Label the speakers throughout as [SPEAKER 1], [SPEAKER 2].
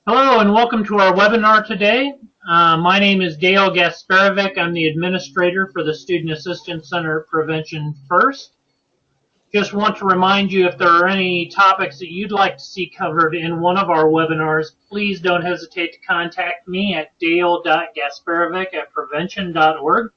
[SPEAKER 1] Hello and welcome to our webinar today. My name is Dale Gasparovic. I'm the administrator for the Student Assistance Center Prevention First. Just want to remind you if there are any topics that you'd like to see covered in one of our webinars, please don't hesitate to contact me at dale.gasparovic@prevention.org.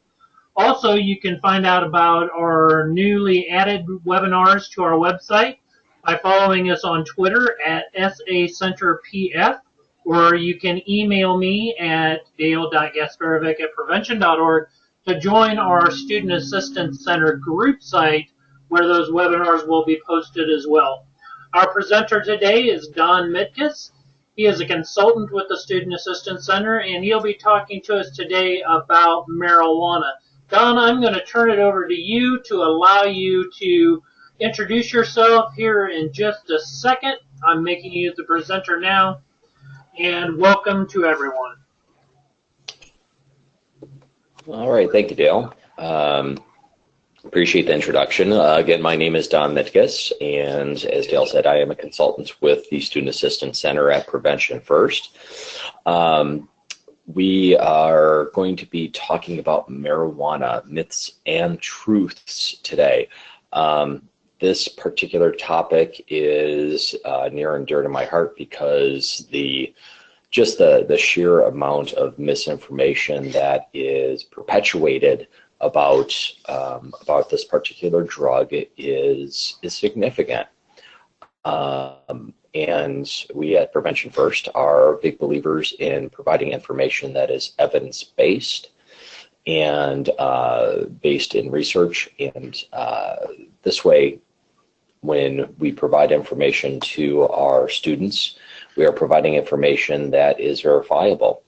[SPEAKER 1] Also, you can find out about our newly added webinars to our website by following us on Twitter at SACenterPF, or you can email me at dale.gasparovic@prevention.org to join our Student Assistance Center group site where those webinars will be posted as well. Our presenter today is Don Mitkus. He is a consultant with the Student Assistance Center, and he'll be talking to us today about marijuana. Don, I'm going to turn it over to you to allow you to introduce yourself here in just a second. I'm making you the presenter now, and welcome to everyone.
[SPEAKER 2] All right, thank you, Dale. Appreciate the introduction. Again, my name is Don Mitkus, and as Dale said, I am a consultant with the Student Assistance Center at Prevention First. We are going to be talking about marijuana myths and truths today. This particular topic is near and dear to my heart because just the sheer amount of misinformation that is perpetuated about this particular drug is significant. And we at Prevention First are big believers in providing information that is evidence-based and based in research. And this way, when we provide information to our students, we are providing information that is verifiable.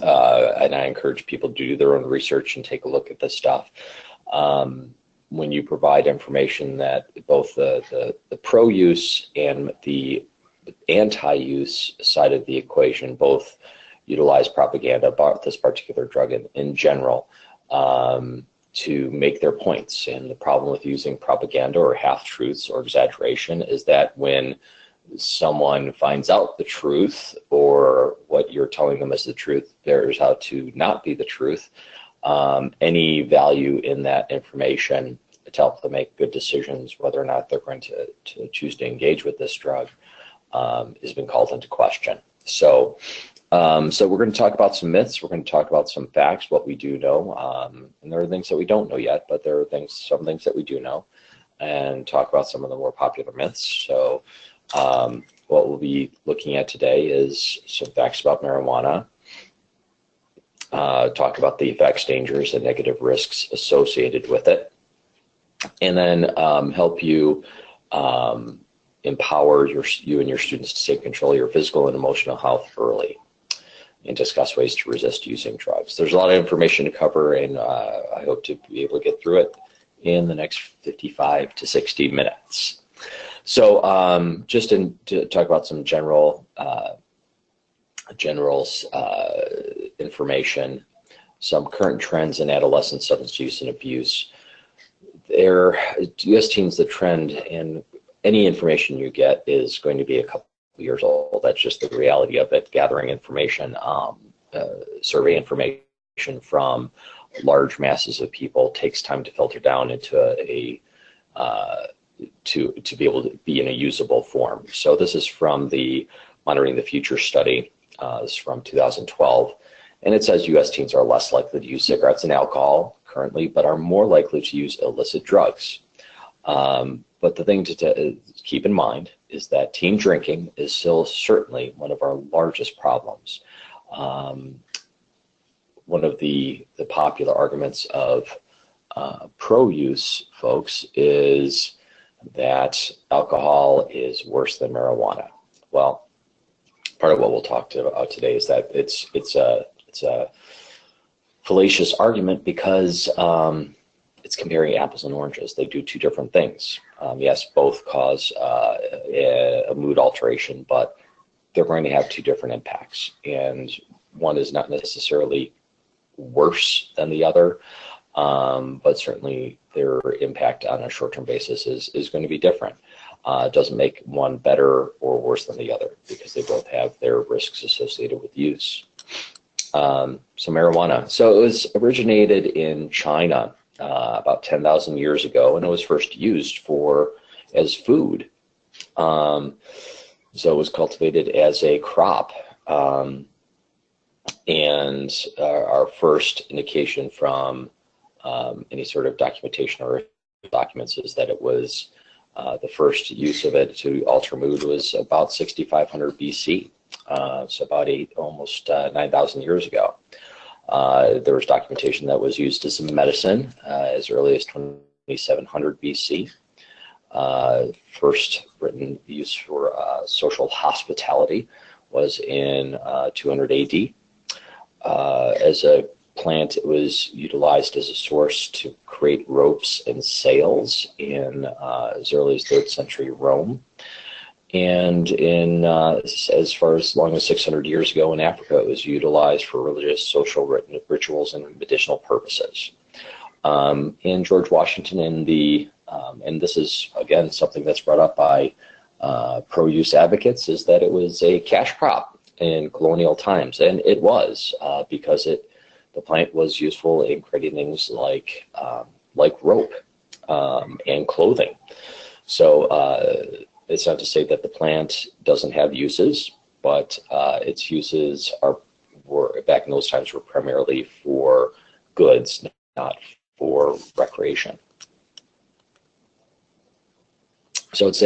[SPEAKER 2] And I encourage people to do their own research and take a look at this stuff. When you provide information that both the pro-use and the anti-use side of the equation both utilize propaganda about this particular drug in general to make their points. And the problem with using propaganda or half-truths or exaggeration is that when someone finds out the truth or what you're telling them is the truth bears out to not be the truth, any value in that information to help them make good decisions whether or not they're going to choose to engage with this drug has been called into question. So we're going to talk about some myths, we're going to talk about some facts, what we do know, and there are things that we don't know yet, but there are some things that we do know, and talk about some of the more popular myths. So what we'll be looking at today is some facts about marijuana, talk about the effects, dangers, and negative risks associated with it, and then help you empower you and your students to take control of your physical and emotional health early, and discuss ways to resist using drugs. There's a lot of information to cover, and I hope to be able to get through it in the next 55 to 60 minutes. So just to talk about some general information, some current trends in adolescent substance use and abuse. U.S. teens, the trend, and any information you get is going to be a couple of years old. That's just the reality of it. Gathering information, survey information from large masses of people takes time to filter down into to be able to be in a usable form. So this is from the Monitoring the Future study. This is from 2012. And it says U.S. teens are less likely to use cigarettes and alcohol currently, but are more likely to use illicit drugs. But the thing to keep in mind is that teen drinking is still certainly one of our largest problems. One of the popular arguments of pro-use folks is that alcohol is worse than marijuana. Well, part of what we'll talk about today is that it's a fallacious argument because it's comparing apples and oranges. They do two different things. Yes, both cause a mood alteration, but they're going to have two different impacts. And one is not necessarily worse than the other, but certainly their impact on a short-term basis is going to be different. doesn't make one better or worse than the other, because they both have their risks associated with use. So marijuana. So it was originated in China about 10,000 years ago, and it was first used as food. So it was cultivated as a crop. And our first indication from any sort of documentation or documents is that it was the first use of it to alter mood was about 6,500 BC. So about almost 9,000 years ago. There was documentation that was used as a medicine as early as 2700 BC. First written use for social hospitality was in 200 AD. As a plant, it was utilized as a source to create ropes and sails in as early as 3rd century Rome. And in as far as long as 600 years ago in Africa, it was utilized for religious, social rituals and medicinal purposes. In George Washington, and this is again something that's brought up by pro-use advocates, is that it was a cash crop in colonial times, and it was because the plant was useful in creating things like rope and clothing. So it's not to say that the plant doesn't have uses, but its uses were back in those times were primarily for goods, not for recreation. So it's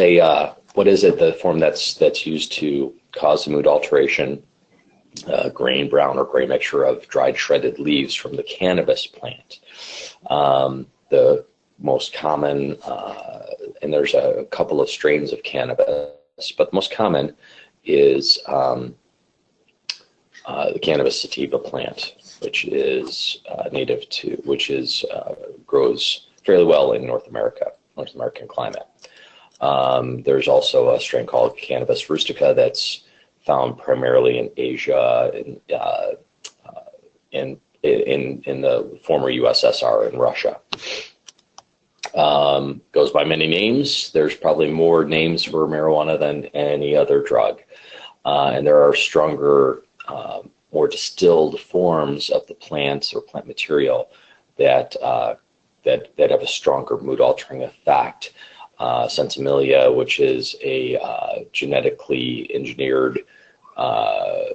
[SPEAKER 2] what is it? The form that's used to cause the mood alteration, grain, brown or gray mixture of dried shredded leaves from the cannabis plant. The most common, and there's a couple of strains of cannabis, but the most common is the cannabis sativa plant, which is grows fairly well in North American climate. There's also a strain called Cannabis rustica that's found primarily in Asia and in the former USSR and Russia. Goes by many names. There's probably more names for marijuana than any other drug. And there are stronger, more distilled forms of the plants or plant material that have a stronger mood altering effect. Sensimilia, which is a genetically engineered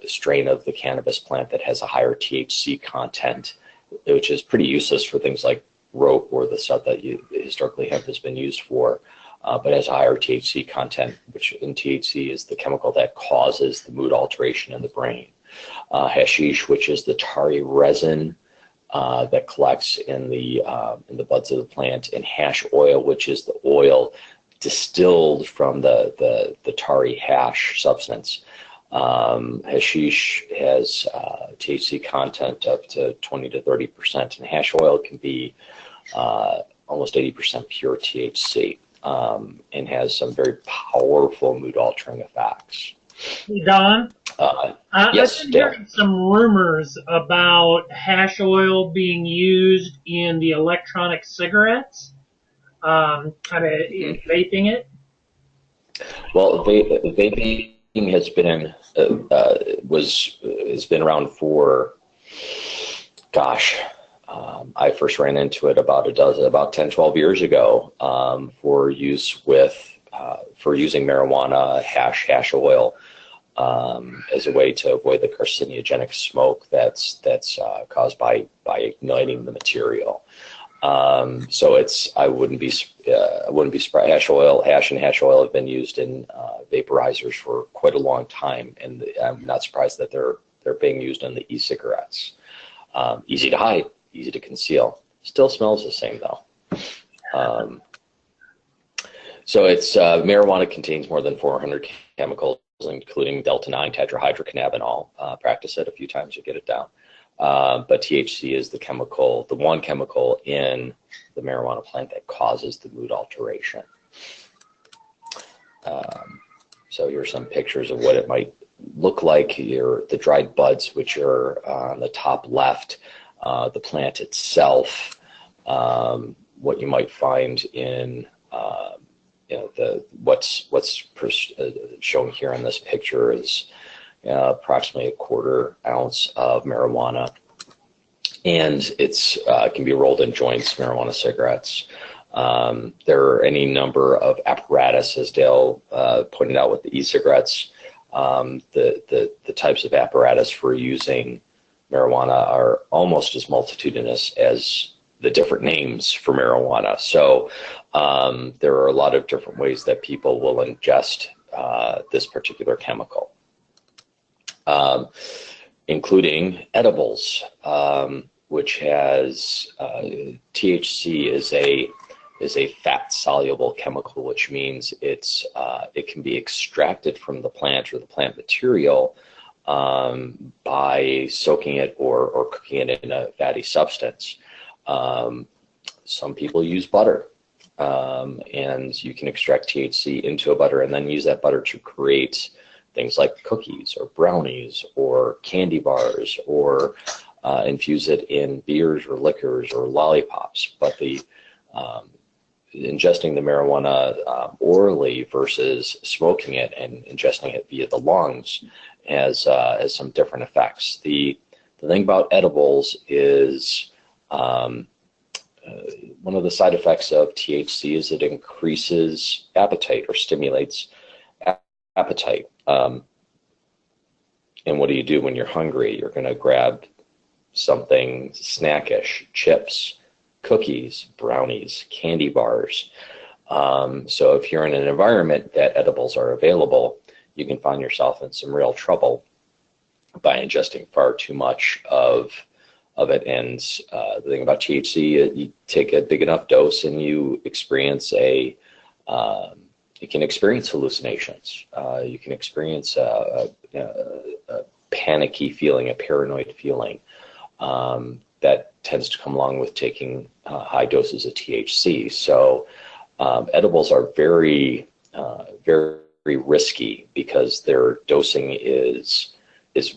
[SPEAKER 2] strain of the cannabis plant that has a higher THC content, which is pretty useless for things like rope or the stuff that historically hemp has been used for, but has a higher THC content, which in THC is the chemical that causes the mood alteration in the brain. Hashish, which is the tarry resin that collects in the buds of the plant, and hash oil, which is the oil distilled from the tarry hash substance. Hashish has THC content up to 20 to 30%, and hash oil can be almost 80% pure THC, and has some very powerful mood altering effects.
[SPEAKER 1] Hey, Don,
[SPEAKER 2] yes,
[SPEAKER 1] I've been hearing some rumors about hash oil being used in the electronic cigarettes, kind of vaping it.
[SPEAKER 2] Well, vaping has been has been around for, gosh, I first ran into it about 10, 12 years ago for use for using marijuana, hash oil as a way to avoid the carcinogenic smoke that's caused by igniting the material. So I wouldn't be surprised. Hash and hash oil have been used in vaporizers for quite a long time, and I'm not surprised that they're being used in the e-cigarettes. Easy to hide, easy to conceal. Still smells the same though. So it's marijuana contains more than 400 chemicals, including delta-9 tetrahydrocannabinol. Practice it a few times, you get it down. But THC is the one chemical in the marijuana plant that causes the mood alteration. So here's some pictures of what it might look like. The dried buds, which are on the top left, the plant itself, what you might find in what's shown here in this picture is approximately a quarter ounce of marijuana, and it's can be rolled in joints, marijuana cigarettes. There are any number of apparatus, as Dale pointed out with the e-cigarettes. The types of apparatus for using marijuana are almost as multitudinous as the different names for marijuana. So there are a lot of different ways that people will ingest this particular chemical, including edibles, which has THC is a fat-soluble chemical, which means it can be extracted from the plant or the plant material by soaking it or cooking it in a fatty substance. Some people use butter, and you can extract THC into a butter and then use that butter to create things like cookies or brownies or candy bars, or infuse it in beers or liquors or lollipops. But ingesting the marijuana orally versus smoking it and ingesting it via the lungs has some different effects. The thing about edibles is one of the side effects of THC is it increases appetite or stimulates appetite. And what do you do when you're hungry? You're going to grab something snackish, chips, cookies, brownies, candy bars. So if you're in an environment that edibles are available, you can find yourself in some real trouble by ingesting far too much of it. And the thing about THC, you take a big enough dose and you experience you can experience hallucinations. You can experience a panicky feeling, a paranoid feeling that tends to come along with taking high doses of THC. So edibles are very, very risky because their dosing is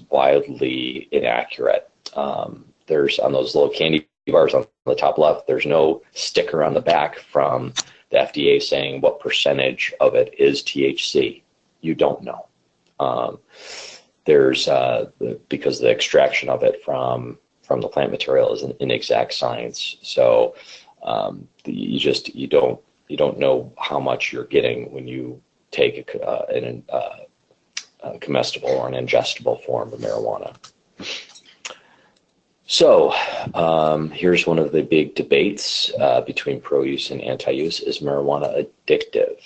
[SPEAKER 2] wildly inaccurate. There's on those little candy bars on the top left, there's no sticker on the back from the FDA saying what percentage of it is THC. You don't know. There's because the extraction of it from the plant material is an inexact science. So you don't know how much you're getting when you take a comestible or an ingestible form of marijuana. So here's one of the big debates between pro-use and anti-use. Is marijuana addictive?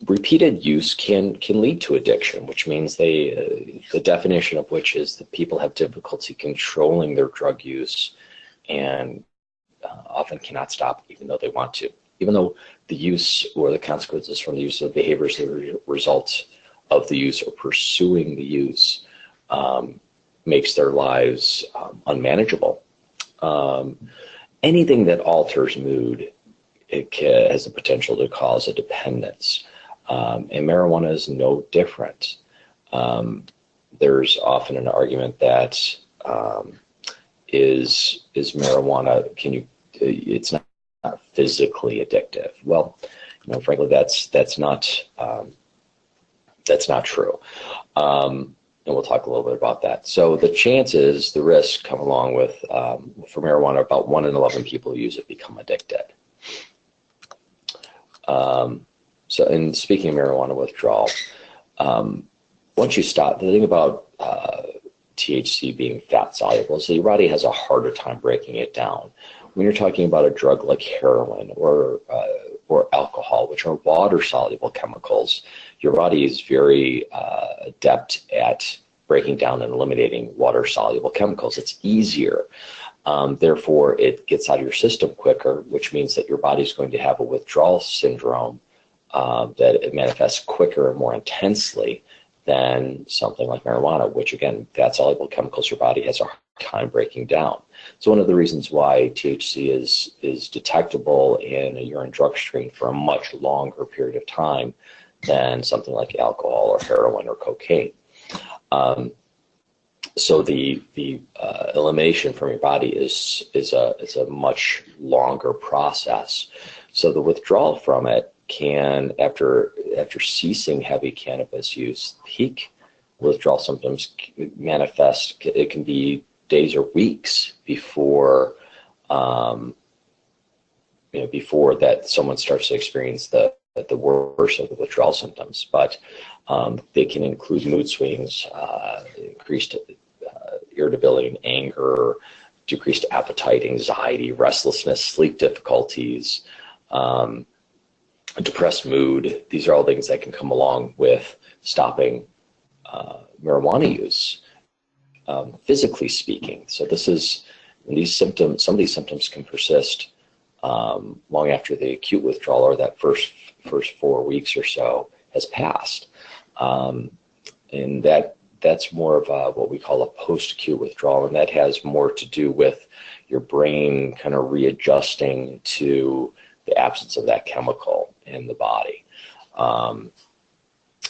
[SPEAKER 2] Repeated use can lead to addiction, which means the definition of which is that people have difficulty controlling their drug use and often cannot stop even though they want to. Even though the use or the consequences from the use of behaviors that result of the use or pursuing the use makes their lives unmanageable. Anything that alters mood, it has the potential to cause a dependence. And marijuana is no different. There's often an argument that is marijuana, it's not physically addictive. Well, frankly, that's not true. And we'll talk a little bit about that. So the chances, the risks come along with, for marijuana, about 1 in 11 people who use it become addicted. So, and speaking of marijuana withdrawal, once you stop, the thing about THC being fat soluble is that your body has a harder time breaking it down. When you're talking about a drug like heroin or alcohol, which are water soluble chemicals, your body is very adept at breaking down and eliminating water soluble chemicals. It's easier. Therefore, it gets out of your system quicker, which means that your body is going to have a withdrawal syndrome that it manifests quicker and more intensely than something like marijuana, which again, fat soluble chemicals your body has a hard time breaking down. So one of the reasons why THC is detectable in a urine drug screen for a much longer period of time than something like alcohol or heroin or cocaine. So the elimination from your body is a much longer process. So the withdrawal from it can, after ceasing heavy cannabis use, peak withdrawal symptoms manifest. It can be days or weeks before before that someone starts to experience the worst of the withdrawal symptoms. But they can include mood swings, increased irritability and anger, decreased appetite, anxiety, restlessness, sleep difficulties, depressed mood. These are all things that can come along with stopping marijuana use, physically speaking. So these symptoms, some of these symptoms can persist long after the acute withdrawal or that first 4 weeks or so has passed. And that's more of what we call a post-acute withdrawal, and that has more to do with your brain kind of readjusting to the absence of that chemical in the body,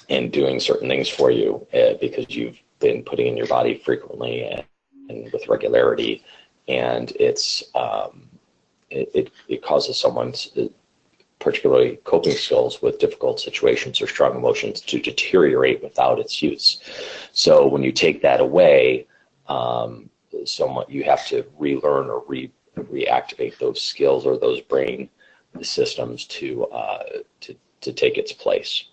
[SPEAKER 2] and doing certain things for you because you've been putting in your body frequently and with regularity, and it causes someone's particularly coping skills with difficult situations or strong emotions to deteriorate without its use. So when you take that away, you have to relearn or reactivate those skills or those brain systems to take its place.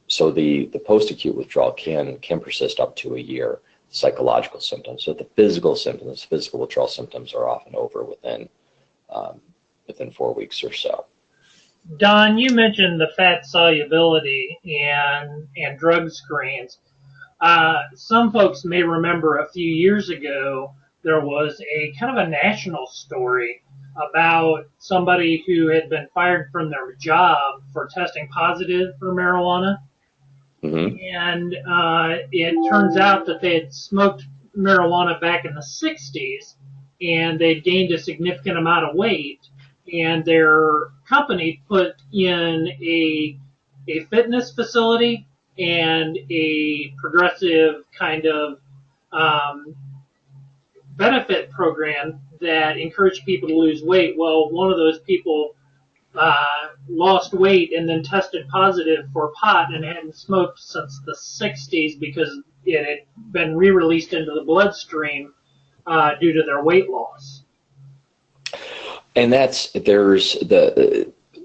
[SPEAKER 2] So the post-acute withdrawal can persist up to a year. Psychological symptoms, so the physical withdrawal symptoms are often over within 4 weeks or so.
[SPEAKER 1] Don, you mentioned the fat solubility and drug screens. Some folks may remember a few years ago there was a kind of a national story about somebody who had been fired from their job for testing positive for marijuana.
[SPEAKER 2] Mm-hmm.
[SPEAKER 1] And it turns out that they had smoked marijuana back in the 60s, and they'd gained a significant amount of weight. And their company put in a fitness facility and a progressive kind of benefit program that encouraged people to lose weight. Well, one of those people lost weight and then tested positive for pot and hadn't smoked since the 60s because it had been re-released into the bloodstream due to their weight loss.
[SPEAKER 2] And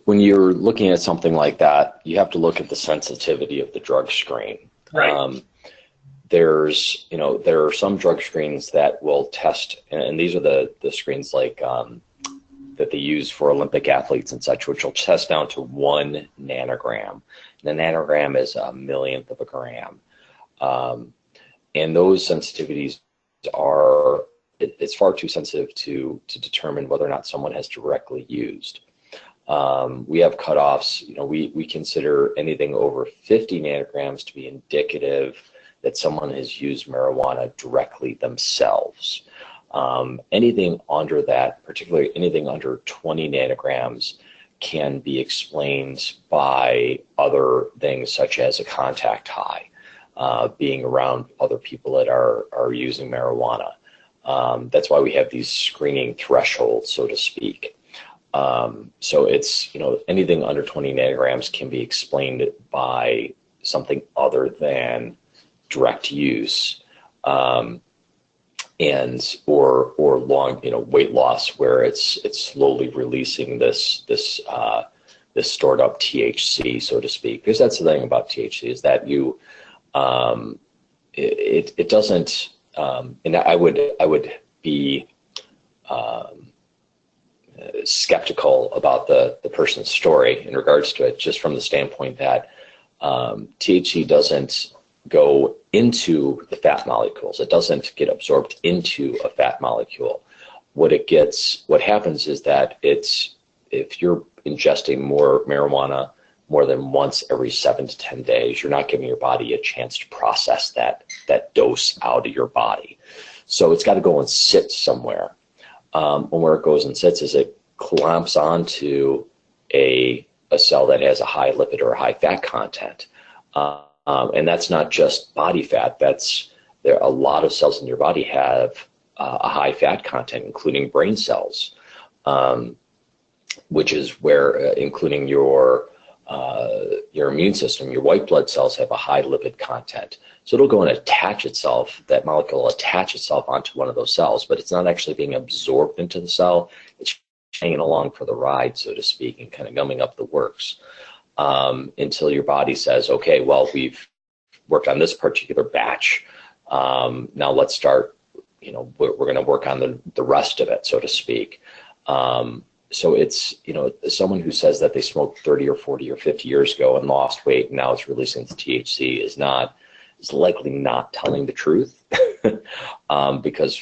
[SPEAKER 2] when you're looking at something like that, you have to look at the sensitivity of the drug screen.
[SPEAKER 1] Right.
[SPEAKER 2] There are some drug screens that will test, and these are the screens like that they use for Olympic athletes and such, which will test down to 1 nanogram. And a nanogram is a millionth of a gram. And those sensitivities it's far too sensitive to determine whether or not someone has directly used. We have cutoffs. We consider anything over 50 nanograms to be indicative that someone has used marijuana directly themselves. Anything under that, particularly anything under 20 nanograms, can be explained by other things such as a contact high, being around other people that are using marijuana. That's why we have these screening thresholds, so to speak. So it's, anything under 20 nanograms can be explained by something other than direct use, and or long, weight loss, where it's slowly releasing this stored up THC, so to speak. Because that's the thing about THC, is that it doesn't. And I would be skeptical about the person's story in regards to it, just from the standpoint that THC doesn't go into the fat molecules. It doesn't get absorbed into a fat molecule. What happens is that if you're ingesting more marijuana more than once every 7 to 10 days, you're not giving your body a chance to process that dose out of your body. So it's got to go and sit somewhere. And where it goes and sits is it clamps onto a cell that has a high lipid or a high fat content. And that's not just body fat. A lot of cells in your body have a high fat content, including brain cells. which is where, including your immune system, your white blood cells have a high lipid content. So it'll go and attach itself, that molecule will attach itself onto one of those cells, but it's not actually being absorbed into the cell. It's hanging along for the ride, so to speak, and kind of gumming up the works until your body says, okay, well, we've worked on this particular batch. Now let's start, we're going to work on the rest of it, so to speak. So it's, someone who says that they smoked 30 or 40 or 50 years ago and lost weight, and now it's releasing the THC is likely not telling the truth. Because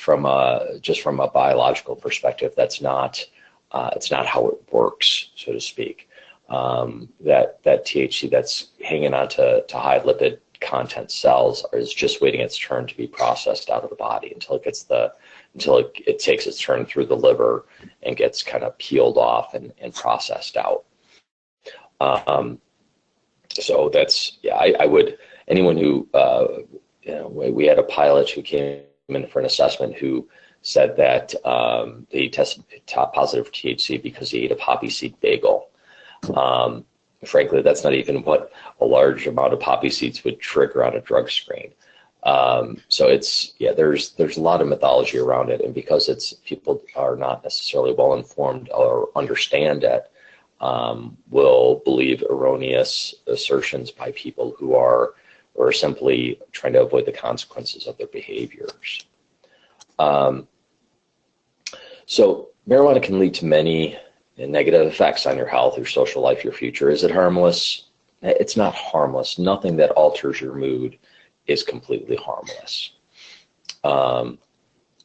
[SPEAKER 2] just from a biological perspective, it's not how it works, so to speak. That THC that's hanging onto high lipid content cells is just waiting its turn to be processed out of the body until it takes its turn through the liver and gets kind of peeled off and processed out. So that's, yeah, I would, anyone who, we had a pilot who came in for an assessment who said that he tested positive for THC because he ate a poppy seed bagel. Frankly, that's not even what a large amount of poppy seeds would trigger on a drug screen. So it's, yeah, there's a lot of mythology around it, and because people are not necessarily well informed or understand it, will believe erroneous assertions by people who are simply trying to avoid the consequences of their behaviors. So marijuana can lead to many negative effects on your health, your social life, your future. Is it harmless? It's not harmless. Nothing that alters your mood is completely harmless.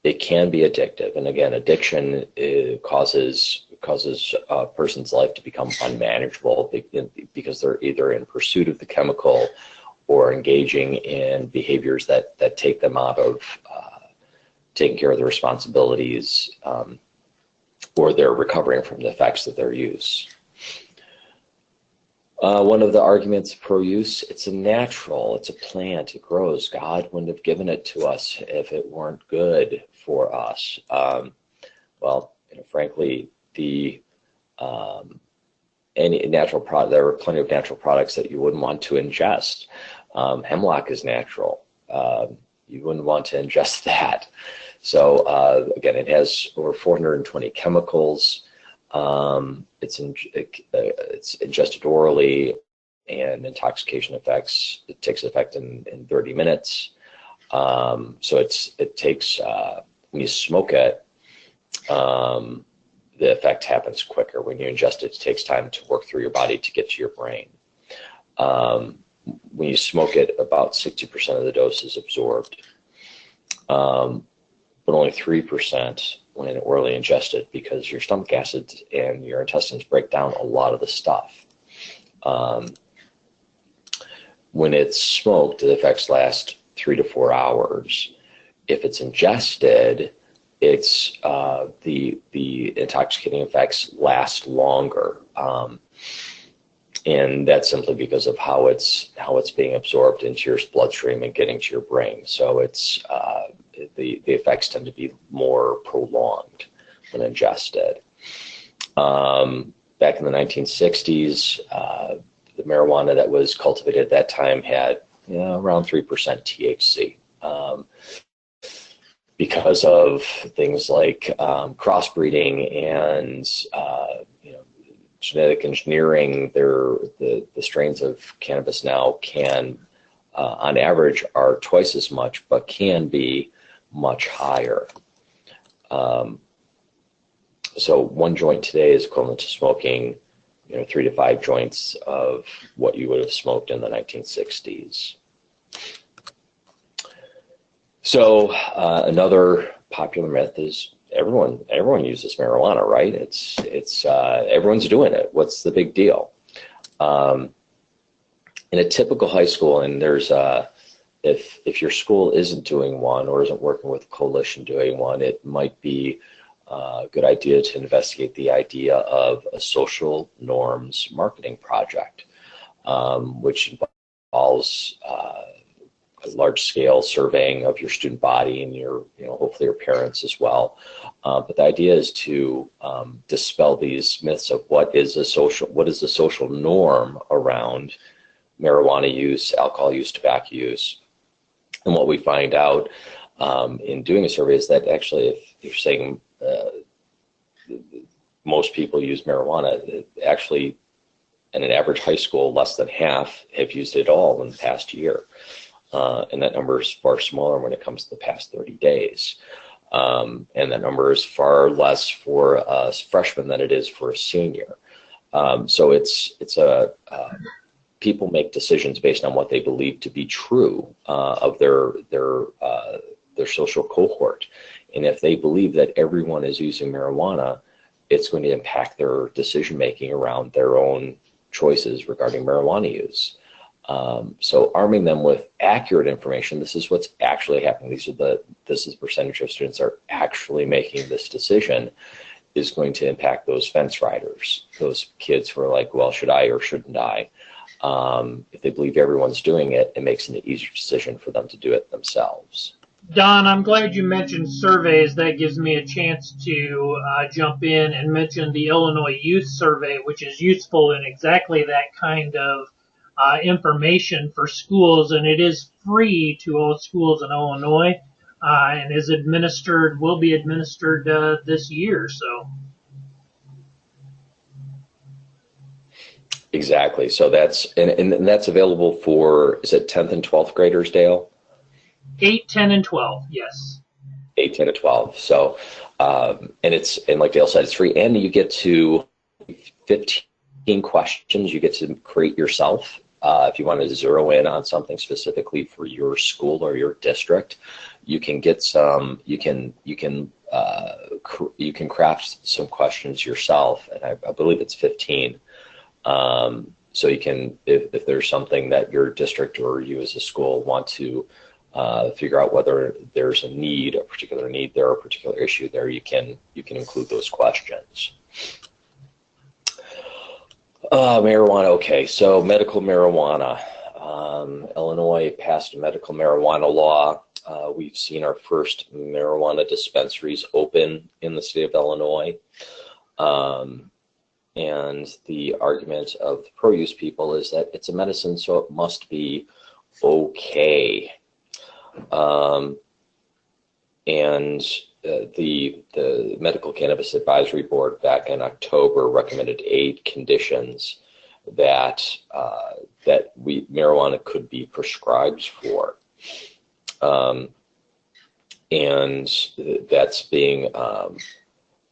[SPEAKER 2] It can be addictive, and again, addiction causes a person's life to become unmanageable because they're either in pursuit of the chemical or engaging in behaviors that take them out of taking care of their responsibilities, or they're recovering from the effects of their use. One of the arguments pro-use, it's a natural, it's a plant, it grows. God wouldn't have given it to us if it weren't good for us. Well, frankly, any natural product, there are plenty of natural products that you wouldn't want to ingest. Hemlock is natural. You wouldn't want to ingest that. So again, it has over 420 chemicals. It's ingested orally, and intoxication effects, it takes effect in 30 minutes. So it takes, when you smoke it, the effect happens quicker. When you ingest it, it takes time to work through your body to get to your brain. When you smoke it, about 60% of the dose is absorbed, but only 3% when orally ingested, because your stomach acids and your intestines break down a lot of the stuff. When it's smoked, the effects last 3 to 4 hours. If it's ingested, it's the intoxicating effects last longer, and that's simply because of how it's being absorbed into your bloodstream and getting to your brain. So it's the effects tend to be more prolonged when ingested. Back in the 1960s, the marijuana that was cultivated at that time had around 3% THC. Because of things like crossbreeding and genetic engineering, the strains of cannabis now can, on average, are twice as much, but can be much higher. So one joint today is equivalent to smoking 3 to 5 joints of what you would have smoked in the 1960s. So another popular myth is everyone uses marijuana, right? It's everyone's doing it. What's the big deal? In a typical high school, and there's if your school isn't doing one or isn't working with a coalition doing one, it might be a good idea to investigate the idea of a social norms marketing project, which involves large-scale surveying of your student body and your, hopefully your parents as well. But the idea is to dispel these myths of what is the social norm around marijuana use, alcohol use, tobacco use. And what we find out in doing a survey is that actually, if you're saying most people use marijuana, actually, in an average high school, less than half have used it all in the past year. And that number is far smaller when it comes to the past 30 days. And that number is far less for a freshman than it is for a senior. So people make decisions based on what they believe to be true of their social cohort. And if they believe that everyone is using marijuana, it's going to impact their decision making around their own choices regarding marijuana use. So arming them with accurate information, this is what's actually happening. This is the percentage of students that are actually making this decision, is going to impact those fence riders, those kids who are like, well, should I or shouldn't I? If they believe everyone's doing it, it makes it an easier decision for them to do it themselves.
[SPEAKER 1] Don, I'm glad you mentioned surveys. That gives me a chance to jump in and mention the Illinois Youth Survey, which is useful in exactly that kind of information for schools, and it is free to all schools in Illinois, and will be administered this year. So.
[SPEAKER 2] Exactly. So that's available for, is it 10th and 12th graders, Dale?
[SPEAKER 1] 8, 10, and 12, yes.
[SPEAKER 2] 8, 10, and 12. So, and like Dale said, it's free, and you get to 15 questions you get to create yourself. If you want to zero in on something specifically for your school or your district, you can get some. You can craft some questions yourself, and I believe it's 15. So you can, if there's something that your district or you as a school want to figure out whether there's a particular need there, or a particular issue there, you can include those questions. Marijuana. Okay, so medical marijuana. Illinois passed a medical marijuana law. We've seen our first marijuana dispensaries open in the state of Illinois. And the argument of the pro-use people is that it's a medicine, so it must be okay. And the Medical Cannabis Advisory Board back in October recommended 8 conditions that marijuana could be prescribed for. And that's being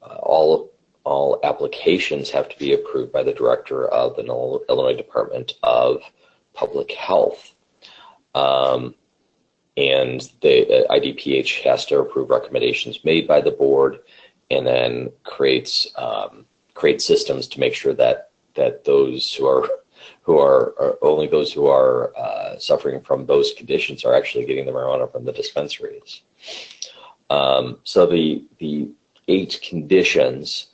[SPEAKER 2] all applications have to be approved by the director of the Illinois Department of Public Health. And the IDPH has to approve recommendations made by the board, and then create systems to make sure that those who are only those who are suffering from those conditions are actually getting the marijuana from the dispensaries. So the 8 conditions: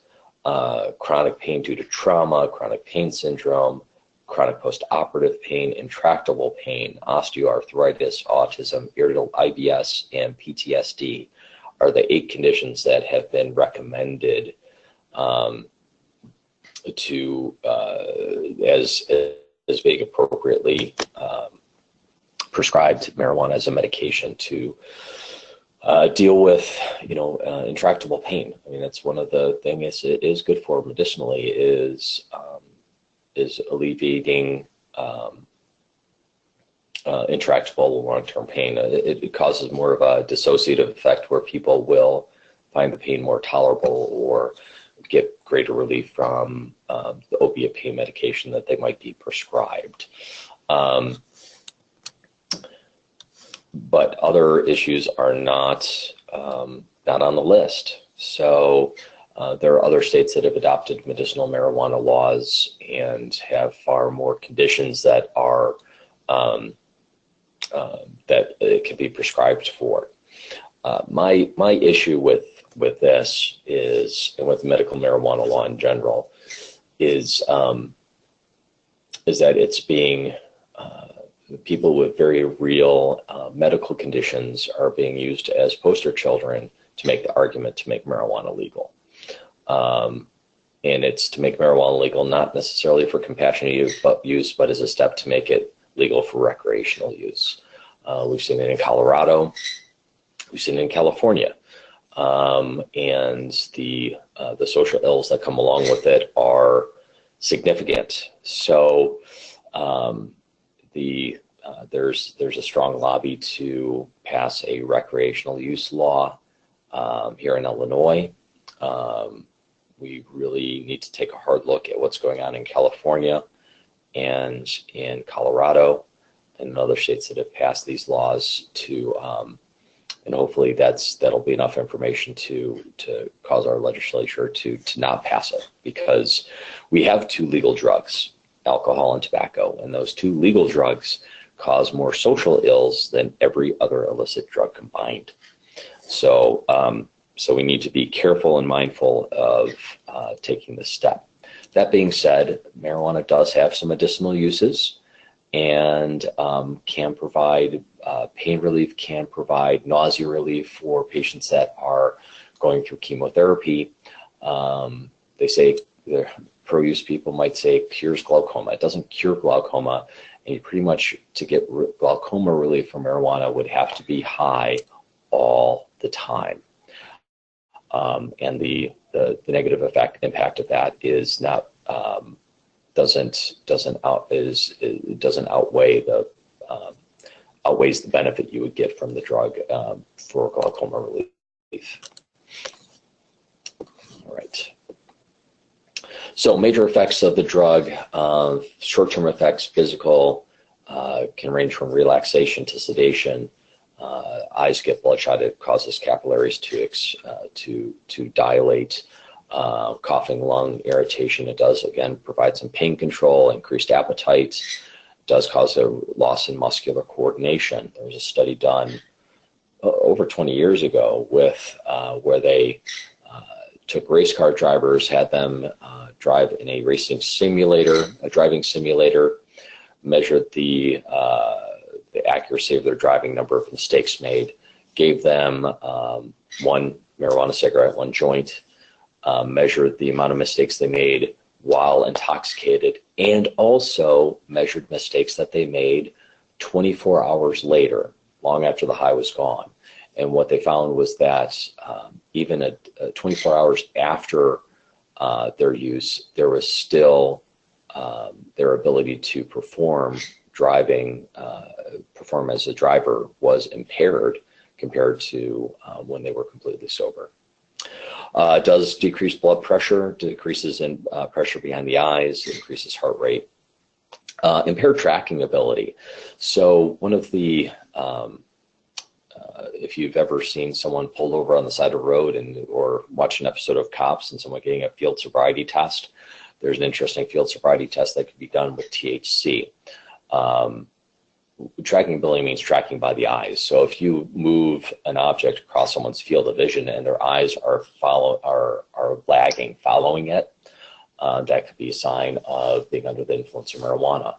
[SPEAKER 2] chronic pain due to trauma, chronic pain syndrome, chronic post-operative pain, intractable pain, osteoarthritis, autism, irritable IBS, and PTSD are the 8 conditions that have been recommended as being appropriately prescribed marijuana as a medication to deal with, intractable pain. I mean, that's one of the things it is good for medicinally is alleviating intractable long-term pain. It causes more of a dissociative effect where people will find the pain more tolerable or get greater relief from the opiate pain medication that they might be prescribed. But other issues are not on the list. So there are other states that have adopted medicinal marijuana laws and have far more conditions that are that it can be prescribed for. My issue with this is, and with medical marijuana law in general, is that it's being people with very real medical conditions are being used as poster children to make the argument to make marijuana legal. And it's to make marijuana legal not necessarily for compassionate use, but as a step to make it legal for recreational use. We've seen it in Colorado. We've seen it in California. And the social ills that come along with it are significant. So there's a strong lobby to pass a recreational use law here in Illinois. We really need to take a hard look at what's going on in California and in Colorado and in other states that have passed these laws to, and hopefully that'll be enough information to cause our legislature to not pass it, because we have two legal drugs, alcohol and tobacco, and those two legal drugs cause more social ills than every other illicit drug combined. So, so we need to be careful and mindful of taking this step. That being said, marijuana does have some medicinal uses and can provide pain relief, can provide nausea relief for patients that are going through chemotherapy. They say, the pro-use people might say it cures glaucoma. It doesn't cure glaucoma, and you pretty much, to get glaucoma relief from marijuana, would have to be high all the time. And the negative impact of that is not doesn't outweigh the outweighs the benefit you would get from the drug for glaucoma relief. All right. So major effects of the drug, short-term effects, physical, can range from relaxation to sedation. Eyes get bloodshot. It causes capillaries to dilate. Coughing, lung irritation. It does, again, provide some pain control, increased appetite. It does cause a loss in muscular coordination. There was a study done over 20 years ago with where they took race car drivers, had them drive in a racing simulator, a driving simulator, measured the accuracy of their driving, number of mistakes made, gave them one marijuana cigarette, one joint, measured the amount of mistakes they made while intoxicated, and also measured mistakes that they made 24 hours later, long after the high was gone. And what they found was that even at 24 hours after their use, there was still their ability to perform as a driver was impaired compared to when they were completely sober. It does decrease blood pressure, decreases in pressure behind the eyes, increases heart rate, impaired tracking ability. So one of the, if you've ever seen someone pulled over on the side of the road or watched an episode of Cops and someone getting a field sobriety test, there's an interesting field sobriety test that could be done with THC. Tracking ability means tracking by the eyes. So if you move an object across someone's field of vision and their eyes are lagging, following it, that could be a sign of being under the influence of marijuana.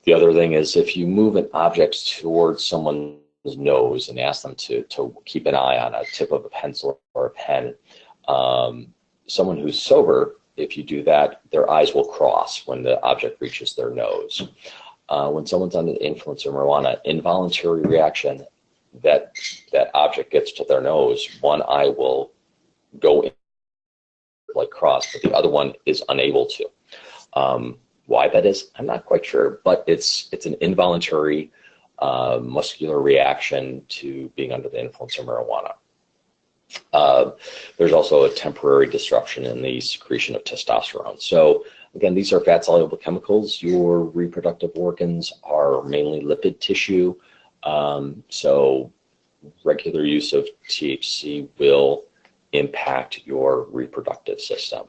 [SPEAKER 2] The other thing is, if you move an object towards someone's nose and ask them to keep an eye on a tip of a pencil or a pen, someone who's sober, if you do that, their eyes will cross when the object reaches their nose. When someone's under the influence of marijuana, involuntary reaction, that object gets to their nose, one eye will go in, like cross, but the other one is unable to. Why that is, I'm not quite sure, but it's an involuntary muscular reaction to being under the influence of marijuana. There's also a temporary disruption in the secretion of testosterone. So again, these are fat-soluble chemicals. Your reproductive organs are mainly lipid tissue. So regular use of THC will impact your reproductive system.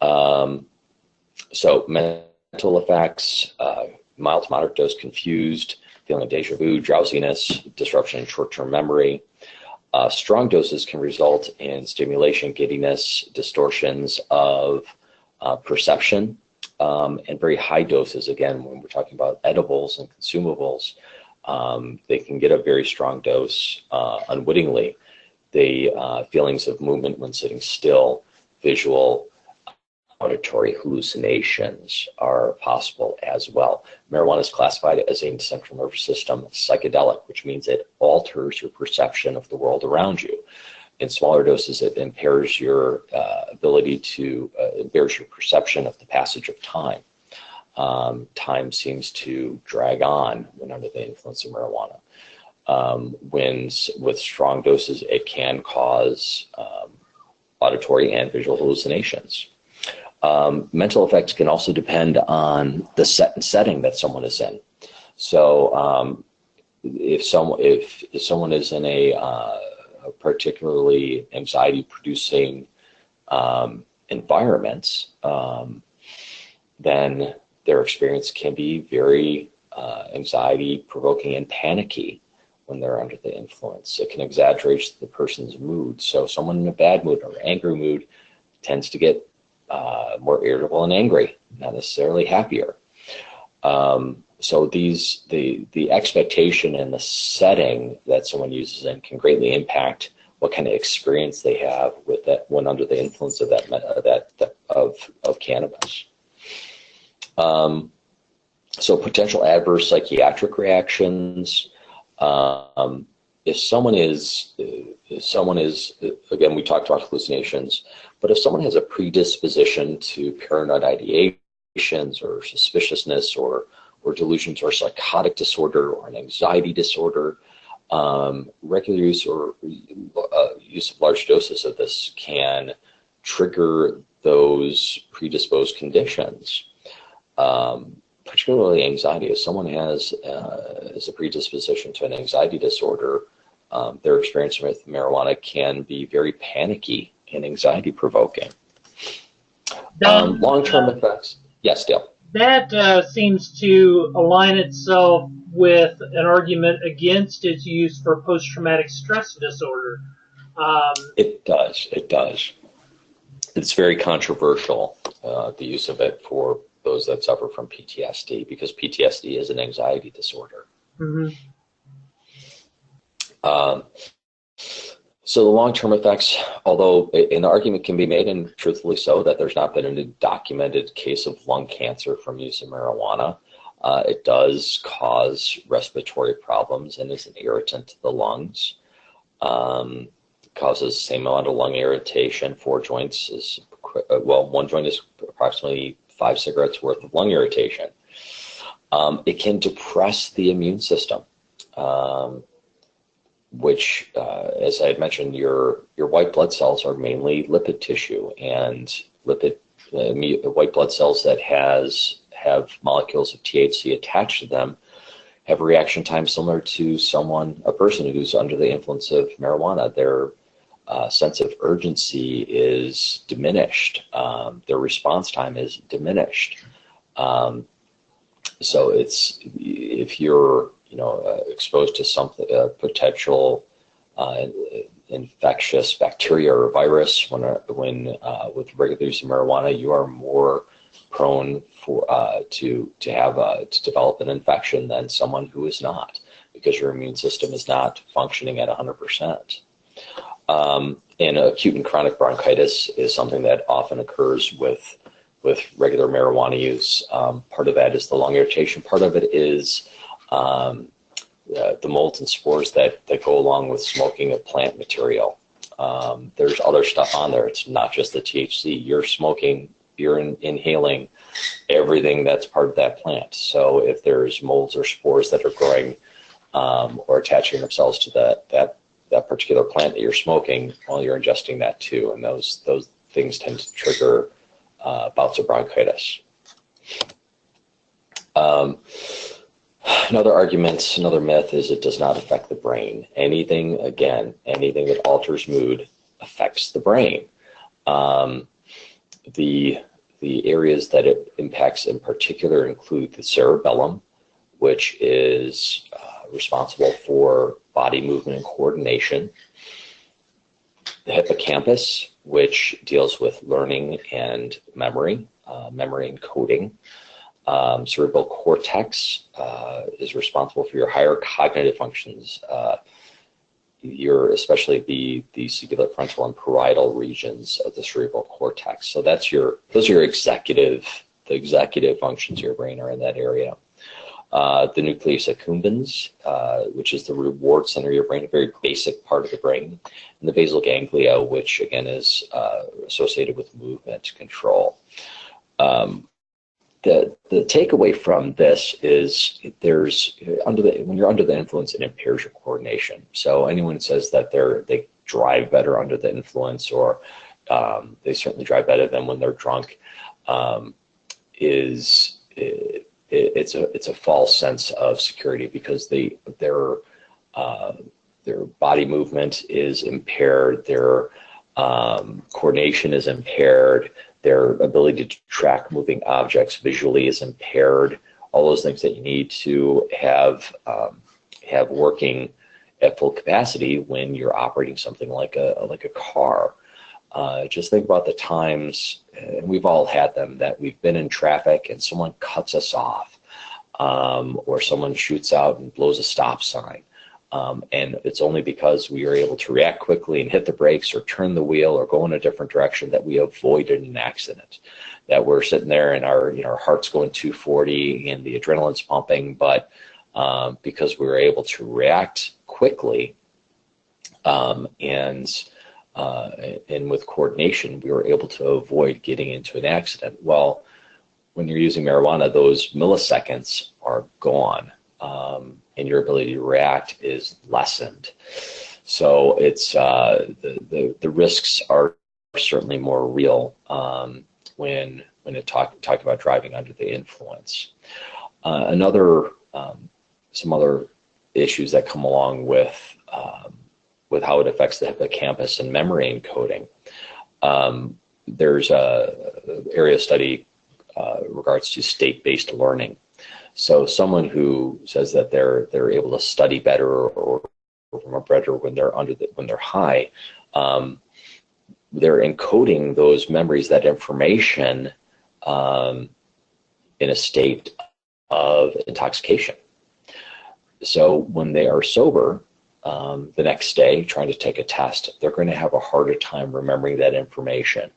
[SPEAKER 2] So mental effects, mild to moderate dose confused, feeling of deja vu, drowsiness, disruption in short-term memory. Strong doses can result in stimulation, giddiness, distortions of perception, and very high doses. Again, when we're talking about edibles and consumables, they can get a very strong dose unwittingly. The feelings of movement when sitting still, visual, auditory hallucinations are possible as well. Marijuana is classified as a central nervous system psychedelic, which means it alters your perception of the world around you. In smaller doses, it impairs your impairs your perception of the passage of time. Time seems to drag on when under the influence of marijuana. With strong doses, it can cause auditory and visual hallucinations. Mental effects can also depend on the setting that someone is in. So if someone is in a particularly anxiety-producing environments, then their experience can be very anxiety-provoking and panicky when they're under the influence. It can exaggerate the person's mood. So someone in a bad mood or angry mood tends to get more irritable and angry, not necessarily happier. So the expectation and the setting that someone uses in can greatly impact what kind of experience they have with that when under the influence of of cannabis. So potential adverse psychiatric reactions. If someone is, again, we talked about hallucinations, but if someone has a predisposition to paranoid ideations or suspiciousness or delusions or psychotic disorder or an anxiety disorder, regular use or use of large doses of this can trigger those predisposed conditions. Particularly anxiety. If someone has a predisposition to an anxiety disorder, their experience with marijuana can be very panicky and anxiety provoking. Long-term effects. Yes, Dale.
[SPEAKER 1] That seems to align itself with an argument against its use for post-traumatic stress disorder.
[SPEAKER 2] It does. It does. It's very controversial, the use of it for those that suffer from PTSD, because PTSD is an anxiety disorder.
[SPEAKER 1] Mm-hmm.
[SPEAKER 2] So the long-term effects, although an argument can be made, and truthfully so, that there's not been a documented case of lung cancer from use of marijuana, it does cause respiratory problems and is an irritant to the lungs. Causes the same amount of lung irritation. 4 joints is, well, 1 joint is approximately 5 cigarettes worth of lung irritation. It can depress the immune system, which, as I had mentioned, your white blood cells are mainly lipid tissue, and white blood cells that have molecules of THC attached to them have a reaction time similar to a person who's under the influence of marijuana. Their sense of urgency is diminished. Their response time is diminished. So if you're exposed to something, potential infectious bacteria or virus when with regular use of marijuana, you are more prone to develop an infection than someone who is not, because your immune system is not functioning at 100%. And acute and chronic bronchitis is something that often occurs with regular marijuana use. Part of that is the lung irritation. Part of it is the molds and spores that go along with smoking of plant material. There's other stuff on there. It's not just the THC. You're inhaling everything that's part of that plant. So if there's molds or spores that are growing or attaching themselves to that particular plant that you're smoking, well, you're ingesting that too, and those things tend to trigger bouts of bronchitis. Another myth is it does not affect the brain. Anything that alters mood affects the brain. The areas that it impacts in particular include the cerebellum, which is responsible for body movement and coordination; the hippocampus, which deals with learning and memory; memory and coding. Cerebral cortex is responsible for your higher cognitive functions, especially the cingulate frontal and parietal regions of the cerebral cortex. So those are your executive functions of your brain are in that area. The nucleus accumbens, which is the reward center of your brain, a very basic part of the brain, and the basal ganglia, which again is associated with movement control. The takeaway from this is when you're under the influence, it impairs your coordination. So anyone says that they drive better under the influence, or they certainly drive better than when they're drunk, it's a false sense of security, because their body movement is impaired, their coordination is impaired, their ability to track moving objects visually is impaired. All those things that you need to have working at full capacity when you're operating something like a car. Just think about the times, and we've all had them, that we've been in traffic and someone cuts us off, or someone shoots out and blows a stop sign. And it's only because we are able to react quickly and hit the brakes or turn the wheel or go in a different direction that we avoided an accident. That we're sitting there and our heart's going 240 and the adrenaline's pumping, but because we were able to react quickly and with coordination, we were able to avoid getting into an accident. Well, when you're using marijuana, those milliseconds are gone. And your ability to react is lessened. So it's the risks are certainly more real when it talk about driving under the influence. Some other issues that come along with how it affects the hippocampus and memory encoding. There's a area of study regards to state-based learning. So someone who says that they're able to study better or remember better when they're high, they're encoding those memories, that information, in a state of intoxication. So when they are sober, the next day trying to take a test, they're going to have a harder time remembering that information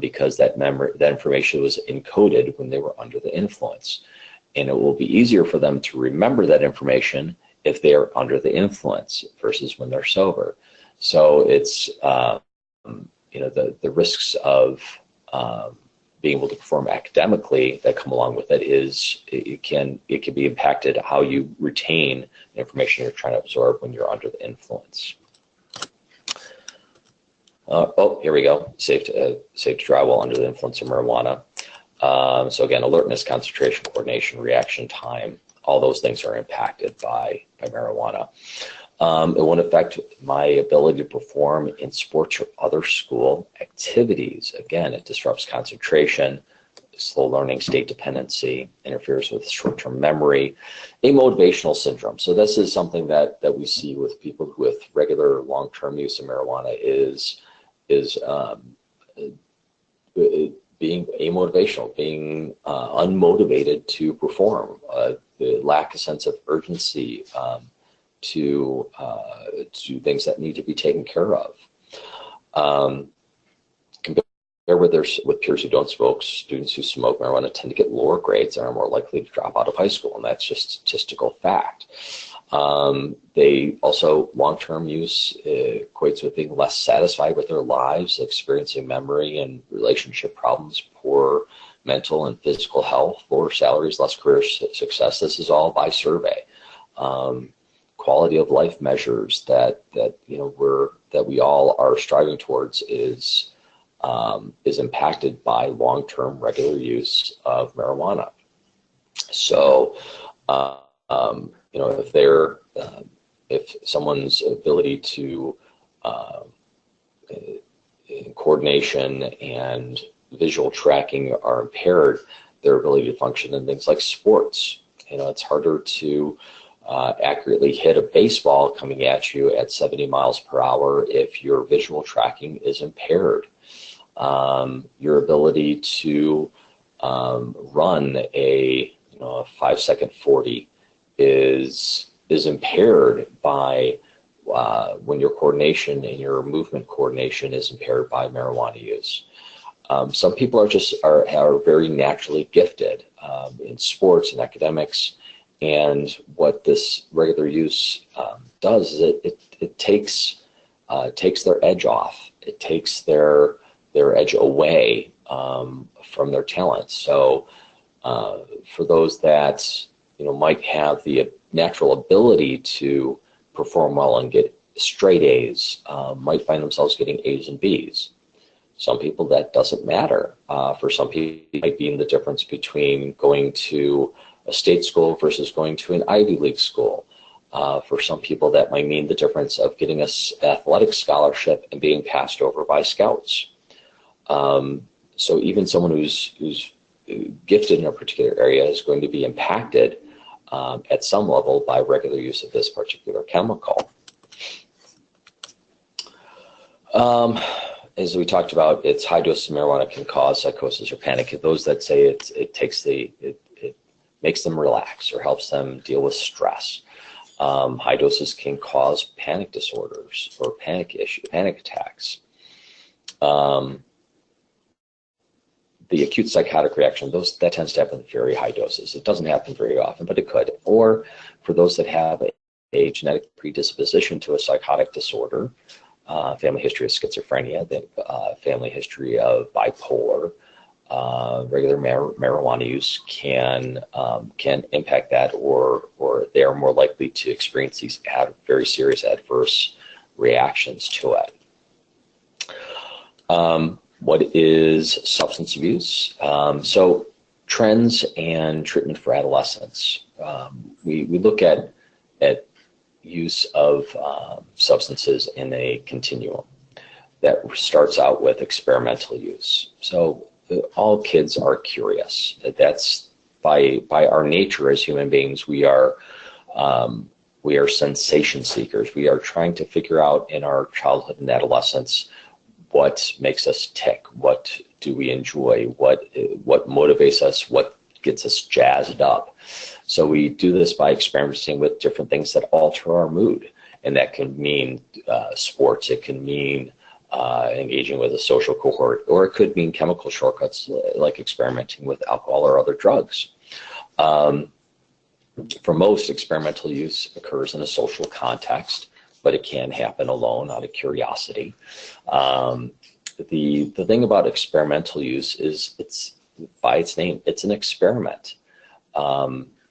[SPEAKER 2] because that information was encoded when they were under the influence. And it will be easier for them to remember that information if they are under the influence versus when they're sober. So it's the risks of being able to perform academically that come along with it is it can be impacted how you retain the information you're trying to absorb when you're under the influence. Here we go. Safe to drive while under the influence of marijuana. So again, alertness, concentration, coordination, reaction time, all those things are impacted by marijuana. It won't affect my ability to perform in sports or other school activities. Again, it disrupts concentration, slow learning, state dependency, interferes with short-term memory, amotivational syndrome. So this is something that we see with people with regular long-term use of marijuana is being amotivational, being unmotivated to perform, the lack of sense of urgency to things that need to be taken care of. Compared with peers who don't smoke, students who smoke marijuana tend to get lower grades and are more likely to drop out of high school, and that's just statistical fact. They also, long-term use equates with being less satisfied with their lives, experiencing memory and relationship problems, poor mental and physical health, lower salaries, less career success. This is all by survey. Quality of life measures that we all are striving towards is impacted by long-term regular use of marijuana. So, if someone's ability to coordination and visual tracking are impaired, their ability to function in things like sports. It's harder to accurately hit a baseball coming at you at 70 miles per hour if your visual tracking is impaired. Your ability to run a 5-second 40 is impaired by when your coordination and your movement coordination is impaired by marijuana use. Some people are very naturally gifted in sports and academics, and what this regular use does is it takes their edge off. It takes their edge away from their talents. So for those that might have the natural ability to perform well and get straight A's, might find themselves getting A's and B's. Some people that doesn't matter. For some people, it might be in the difference between going to a state school versus going to an Ivy League school. For some people, that might mean the difference of getting an athletic scholarship and being passed over by scouts. So even someone who's gifted in a particular area is going to be impacted at some level by regular use of this particular chemical. As we talked about, it's high doses of marijuana can cause psychosis or panic. Those that say it makes them relax or helps them deal with stress. High doses can cause panic disorders or panic attacks. The acute psychotic reaction, that tends to happen at very high doses. It doesn't happen very often, but it could. Or for those that have a genetic predisposition to a psychotic disorder, family history of schizophrenia, family history of bipolar, regular marijuana use can impact that, or they are more likely to experience these very serious adverse reactions to it. What is substance abuse? So trends and treatment for adolescents. We look at use of substances in a continuum that starts out with experimental use. So all kids are curious. That's by our nature as human beings. We are sensation seekers. We are trying to figure out in our childhood and adolescence what makes us tick, what do we enjoy, what motivates us, what gets us jazzed up. So we do this by experimenting with different things that alter our mood, and that can mean sports, it can mean engaging with a social cohort, or it could mean chemical shortcuts like experimenting with alcohol or other drugs. For most, experimental use occurs in a social context, but it can happen alone out of curiosity. The thing about experimental use is it's by its name, it's an experiment.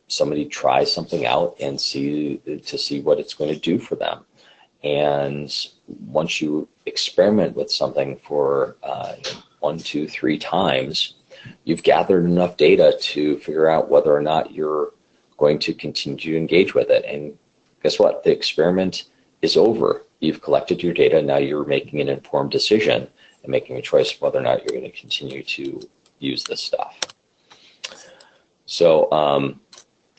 [SPEAKER 2] Somebody tries something out and see what it's going to do for them. And once you experiment with something for 1, 2, 3 times, you've gathered enough data to figure out whether or not you're going to continue to engage with it. And guess what? The experiment is over. You've collected your data. Now you're making an informed decision and making a choice whether or not you're going to continue to use this stuff. So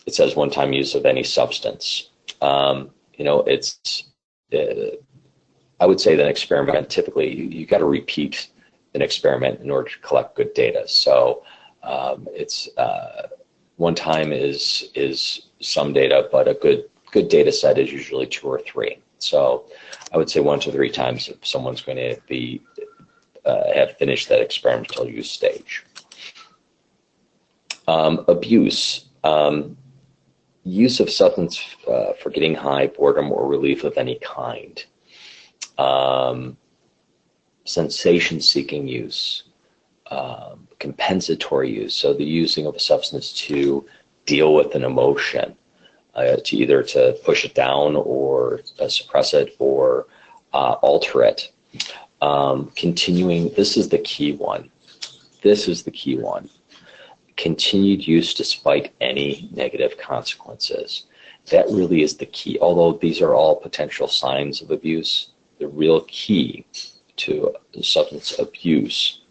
[SPEAKER 2] it says one-time use of any substance. I would say that an experiment, typically you got to repeat an experiment in order to collect good data. So it's one time is some data, but a good data set is usually 2 or 3. So I would say 1 to 3 times if someone's going to be have finished that experimental use stage. Abuse. Use of substance for getting high, boredom, or relief of any kind. Sensation-seeking use. Compensatory use, so the using of a substance to deal with an emotion, to either to push it down or suppress it or alter it. Continuing, this is the key one. Continued use despite any negative consequences. That really is the key. Although these are all potential signs of abuse, the real key to substance abuse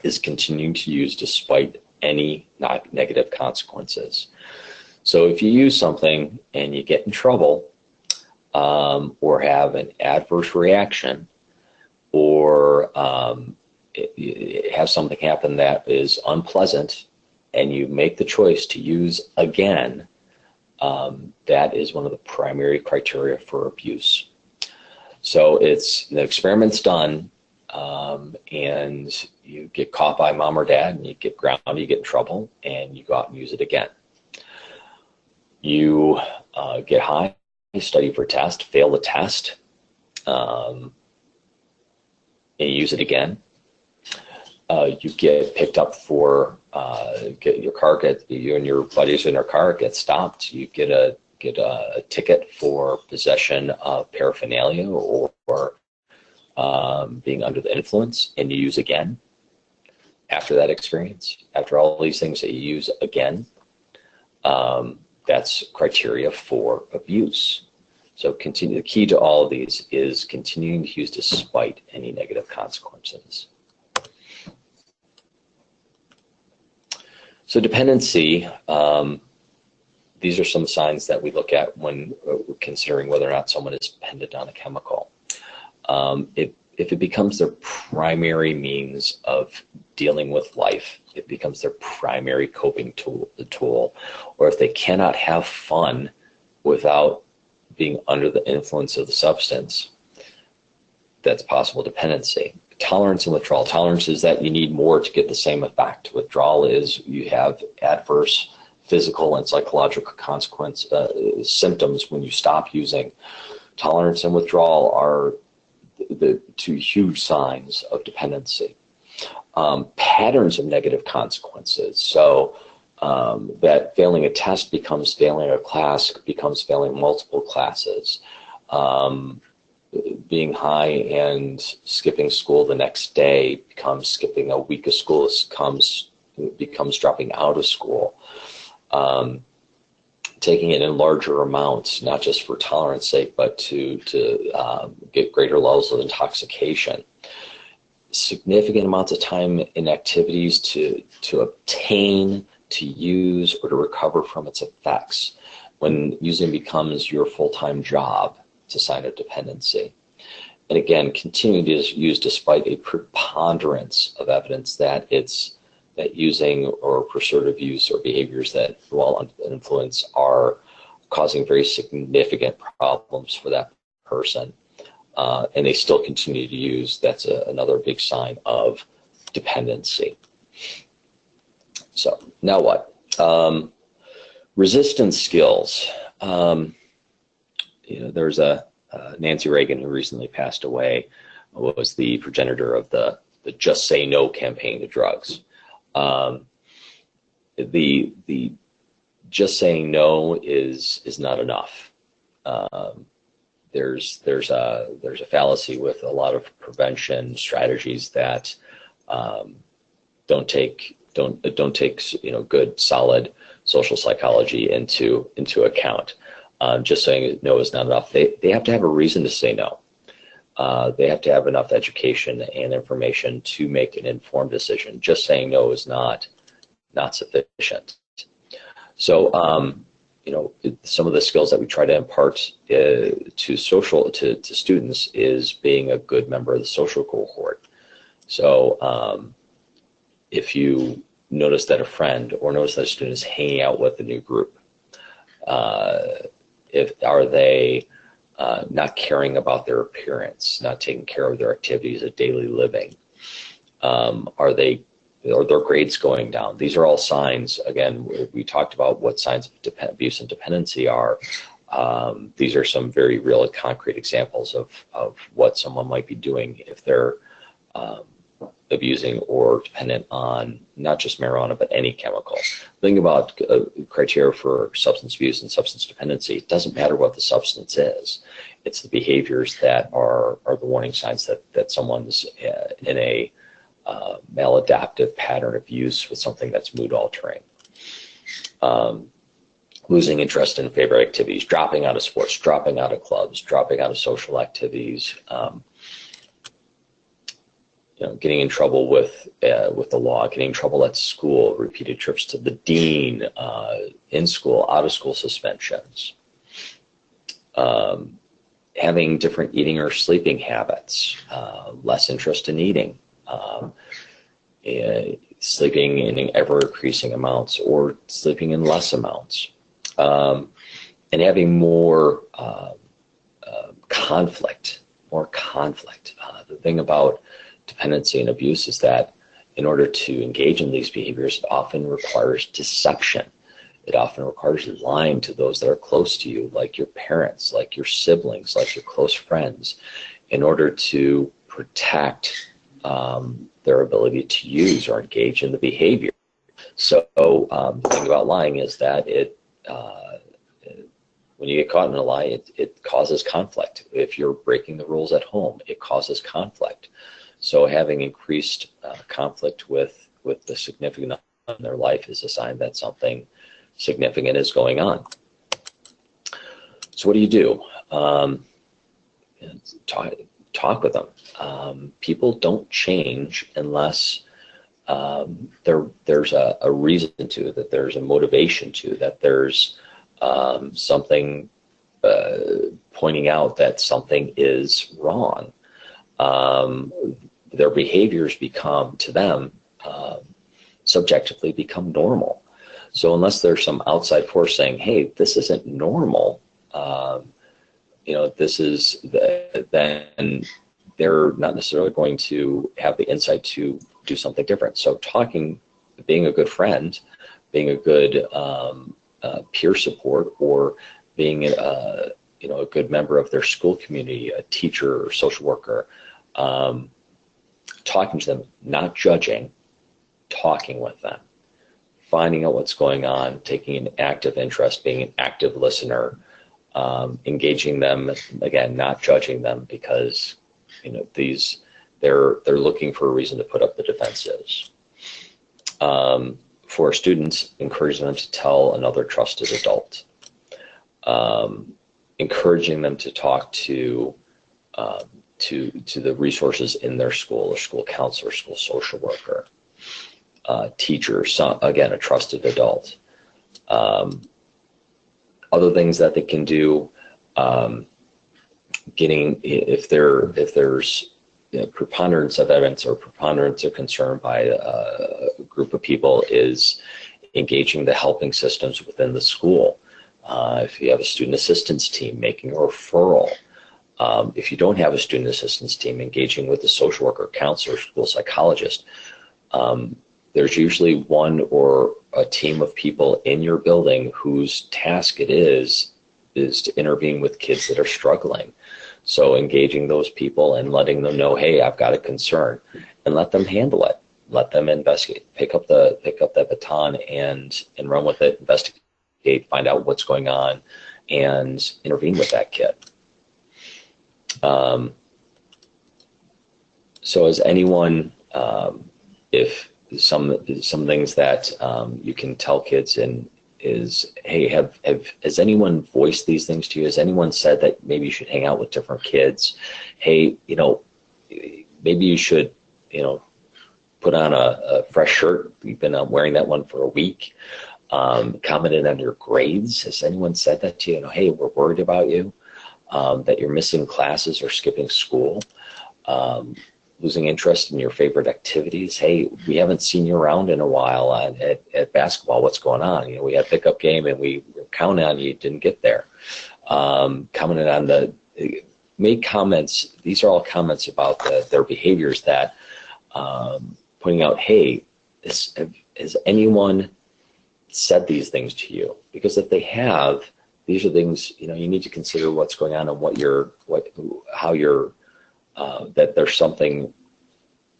[SPEAKER 2] is continuing to use despite any negative consequences. So if you use something and you get in trouble or have an adverse reaction or have something happen that is unpleasant, and you make the choice to use again, that is one of the primary criteria for abuse. So the experiment's done, and you get caught by mom or dad, and you get grounded, you get in trouble, and you go out and use it again. You get high, you study for a test, fail the test, and you use it again. You get picked up for you and your buddies in their car get stopped. You get a ticket for possession of paraphernalia or being under the influence, and you use again. After that experience, after all these things that you use again, that's criteria for abuse. So the key to all of these is continuing to use despite any negative consequences. So dependency, these are some signs that we look at when we're considering whether or not someone is dependent on a chemical. If it becomes their primary means of dealing with life, it becomes their primary coping tool, or if they cannot have fun without being under the influence of the substance, that's possible dependency. Tolerance and withdrawal. Tolerance is that you need more to get the same effect. Withdrawal is you have adverse physical and psychological symptoms when you stop using. Tolerance and withdrawal are the two huge signs of dependency. Patterns of negative consequences. So that failing a test becomes failing a class, becomes failing multiple classes. Being high and skipping school the next day becomes skipping a week of school, becomes dropping out of school. Taking it in larger amounts, not just for tolerance sake, but to get greater levels of intoxication. Significant amounts of time in activities to obtain, to use, or to recover from its effects. When using becomes your full-time job, it's a sign of dependency. And again, continuing to use despite a preponderance of evidence that using or preservative use or behaviors that, while under influence, are causing very significant problems for that person, and they still continue to use. That's another big sign of dependency. So now what? Resistance skills. There's a Nancy Reagan, who recently passed away, was the progenitor of the Just Say No campaign to drugs. The just saying no is not enough. There's a fallacy with a lot of prevention strategies that don't take good solid social psychology into account. Just saying no is not enough. They have to have a reason to say no. They have to have enough education and information to make an informed decision. Just saying no is not sufficient. So, some of the skills that we try to impart to students is being a good member of the social cohort. So, if you notice that a friend or notice that a student is hanging out with a new group, are they not caring about their appearance, not taking care of their activities of daily living? Are their grades going down? These are all signs. Again, we talked about what signs of abuse and dependency are. These are some very real and concrete examples of what someone might be doing if they're abusing or dependent on not just marijuana, but any chemical. Think about criteria for substance abuse and substance dependency. It doesn't matter what the substance is. It's the behaviors that are the warning signs that someone's in a maladaptive pattern of use with something that's mood altering. Losing interest in favorite activities, dropping out of sports, dropping out of clubs, dropping out of social activities, getting in trouble with the law, getting in trouble at school, repeated trips to the dean, in school, out of school suspensions, having different eating or sleeping habits, less interest in eating, sleeping in ever increasing amounts or sleeping in less amounts, and having more conflict. The thing about dependency and abuse is that in order to engage in these behaviors, it often requires deception. It often requires lying to those that are close to you, like your parents, like your siblings, like your close friends, in order to protect their ability to use or engage in the behavior. So the thing about lying is that when you get caught in a lie, it causes conflict. If you're breaking the rules at home, it causes conflict. So having increased conflict with the significant in their life is a sign that something significant is going on. So what do? Talk with them. People don't change unless there's a reason to, that there's a motivation to, that there's something pointing out that something is wrong. Their behaviors become, to them, subjectively become normal. So unless there's some outside force saying, hey, this isn't normal, this is, then they're not necessarily going to have the insight to do something different. So talking, being a good friend, being a good peer support, or being a good member of their school community, a teacher or social worker, talking to them, not judging, talking with them, finding out what's going on, taking an active interest, being an active listener, engaging them, again, not judging them, because they're looking for a reason to put up the defenses. For students, encouraging them to tell another trusted adult, encouraging them to talk to the resources in their school, a school counselor, school social worker, teacher, again, a trusted adult. Other things that they can do, if there's preponderance of evidence or preponderance of concern by a group of people, is engaging the helping systems within the school. If you have a student assistance team, making a referral. If you don't have a student assistance team, engaging with the social worker, counselor, school psychologist. There's usually one or a team of people in your building whose task it is to intervene with kids that are struggling. So engaging those people and letting them know, hey, I've got a concern, and let them handle it. Let them investigate. Pick up that baton and run with it. Investigate. Find out what's going on, and intervene with that kid. So as anyone, if some things that you can tell kids is, hey, has anyone voiced these things to you? Has anyone said that maybe you should hang out with different kids? Hey, maybe you should, put on a fresh shirt. You've been wearing that one for a week. Commented on your grades. Has anyone said that to you? Hey, we're worried about you, that you're missing classes or skipping school, losing interest in your favorite activities. Hey, we haven't seen you around in a while at basketball. What's going on? We had a pickup game and we were counting on you, didn't get there. Commented on made comments. These are all comments about their behaviors that, pointing out, hey, has anyone said these things to you? Because if they have, these are things, you need to consider what's going on and how you're, that there's something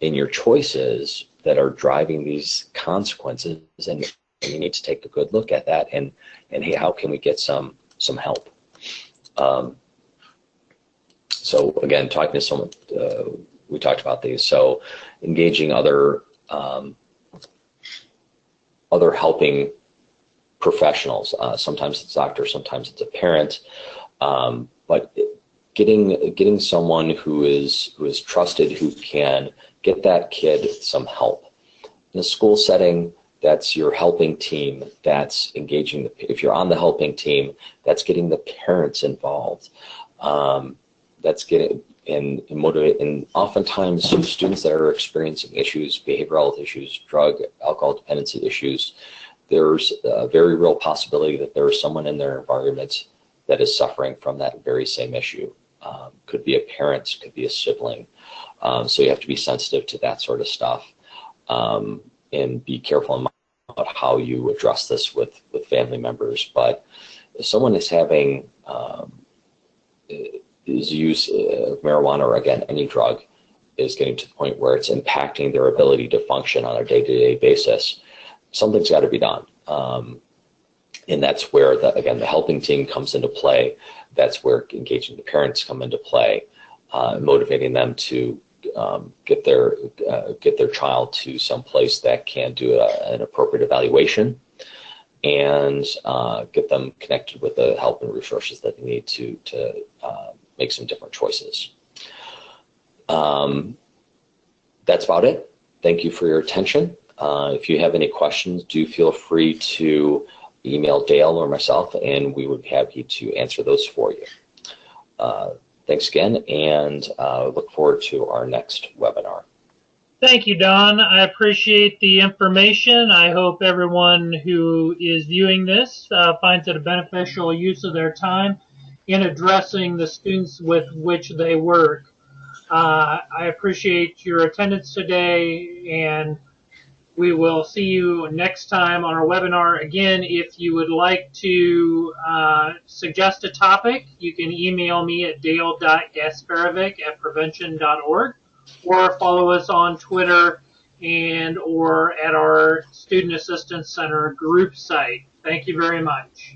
[SPEAKER 2] in your choices that are driving these consequences, and you need to take a good look at that, and hey, how can we get some help? So again, talking to someone, we talked about these. So engaging other helping professionals. Sometimes it's a doctor, sometimes it's a parent, but getting someone who is trusted, who can get that kid some help. In a school setting, that's your helping team. That's engaging if you're on the helping team, that's getting the parents involved. That's getting and motivate. And oftentimes, students that are experiencing issues, behavioral health issues, drug, alcohol dependency issues, there's a very real possibility that there is someone in their environment that is suffering from that very same issue. Could be a parent, could be a sibling. So you have to be sensitive to that sort of stuff, and be careful about how you address this with family members. But if someone is having is use of marijuana, or again, any drug, is getting to the point where it's impacting their ability to function on a day-to-day basis, something's got to be done. And that's where, the helping team comes into play. That's where engaging the parents come into play, motivating them to get their child to some place that can do an appropriate evaluation, and get them connected with the help and resources that they need to make some different choices. That's about it. Thank you for your attention. If you have any questions, do feel free to email Dale or myself, and we would be happy to answer those for you. Thanks again, and look forward to our next webinar.
[SPEAKER 1] Thank you, Don. I appreciate the information. I hope everyone who is viewing this finds it a beneficial use of their time in addressing the students with which they work. I appreciate your attendance today, and we will see you next time on our webinar. Again, if you would like to suggest a topic, you can email me at dale.gasparovic@prevention.org, or follow us on Twitter and or at our Student Assistance Center group site. Thank you very much.